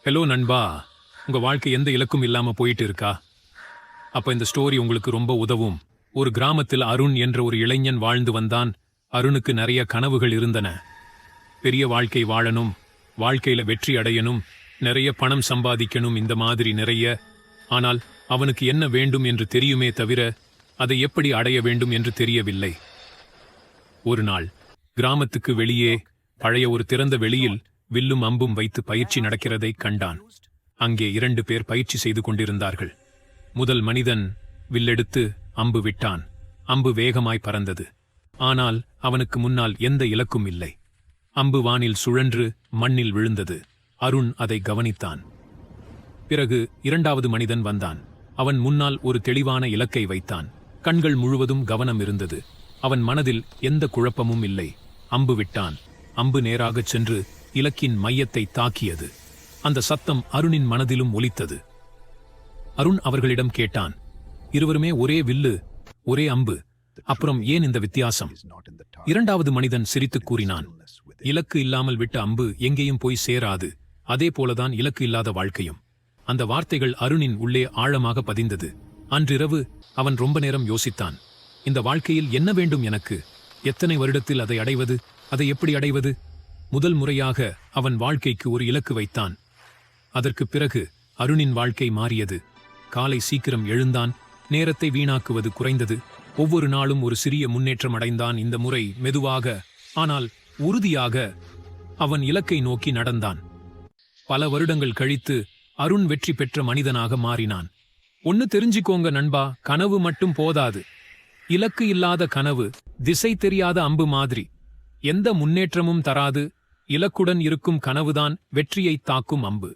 Hello நண்பா, உங்க வாழ்க்கை எந்த இலக்கும் இல்லாம போயிட்டு இருக்கா? அப்ப இந்த ஸ்டோரி உங்களுக்கு ரொம்ப உதவும். ஒரு கிராமத்தில் அருண் என்ற ஒரு இளைஞன் வாழ்ந்து வந்தான். அருணுக்கு நிறைய கனவுகள் இருந்தன. பெரிய வாழ்க்கை வாழணும், வாழ்க்கையில வெற்றி அடையணும், நிறைய பணம் சம்பாதிக்கணும், இந்த மாதிரி நிறைய. ஆனால் அவனுக்கு என்ன வேண்டும் என்று தெரியுமே தவிர அதை எப்படி அடைய வேண்டும் என்று தெரியவில்லை. ஒரு நாள் கிராமத்துக்கு வெளியே பழைய ஒரு திறந்த வெளியில் வில்லும் அம்பும் வைத்து பயிற்சி நடக்கிறதை கண்டான். அங்கே 2 பேர் பயிற்சி செய்து கொண்டிருந்தார்கள். முதல் மனிதன் வில்லெடுத்து அம்பு விட்டான். அம்பு வேகமாய் பறந்தது. ஆனால் அவனுக்கு முன்னால் எந்த இலக்கும் இல்லை. அம்பு வானில் சுழன்று மண்ணில் விழுந்தது. அருண் அதை கவனித்தான். பிறகு 2வது மனிதன் வந்தான். அவன் முன்னால் ஒரு தெளிவான இலக்கை வைத்தான். கண்கள் முழுவதும் கவனம் இருந்தது. அவன் மனதில் எந்த குழப்பமும் இல்லை. அம்பு விட்டான். அம்பு நேராகச் சென்று இலக்கின் மையத்தை தாக்கியது. அந்த சத்தம் அருணின் மனதிலும் ஒலித்தது. அருண் அவர்களிடம் கேட்டான், இருவருமே ஒரே வில்லு, ஒரே அம்பு, அப்புறம் ஏன் இந்த வித்தியாசம்? 2வது மனிதன் சிரித்துக் கூறினான், இலக்கு இல்லாமல் விட்ட அம்பு எங்கேயும் போய் சேராது. அதே போலதான் இலக்கு இல்லாத வாழ்க்கையும். அந்த வார்த்தைகள் அருணின் உள்ளே ஆழமாக பதிந்தது. அன்றிரவு அவன் ரொம்ப நேரம் யோசித்தான். இந்த வாழ்க்கையில் என்ன வேண்டும் எனக்கு? எத்தனை வருடத்தில் அதை அடைவது? அதை எப்படி அடைவது? முதல் முறையாக அவன் வாழ்க்கைக்கு ஒரு இலக்கு வைத்தான். அதற்குப் பிறகு அருணின் வாழ்க்கை மாறியது. காலை சீக்கிரம் எழுந்தான். நேரத்தை வீணாக்குவது குறைந்தது. ஒவ்வொரு நாளும் ஒரு சிறிய முன்னேற்றம் அடைந்தான். இந்த முறை மெதுவாக, ஆனால் உறுதியாக அவன் இலக்கை நோக்கி நடந்தான். பல வருடங்கள் கழித்து அருண் வெற்றி பெற்ற மனிதனாக மாறினான். ஒன்னு தெரிஞ்சுக்கோங்க நண்பா, கனவு மட்டும் போதாது. இலக்கு இல்லாத கனவு திசை தெரியாத அம்பு மாதிரி. எந்த முன்னேற்றமும் தராது. இலக்குடன் இருக்கும் கனவுதான் வெற்றியைத் தாக்கும் அம்பு.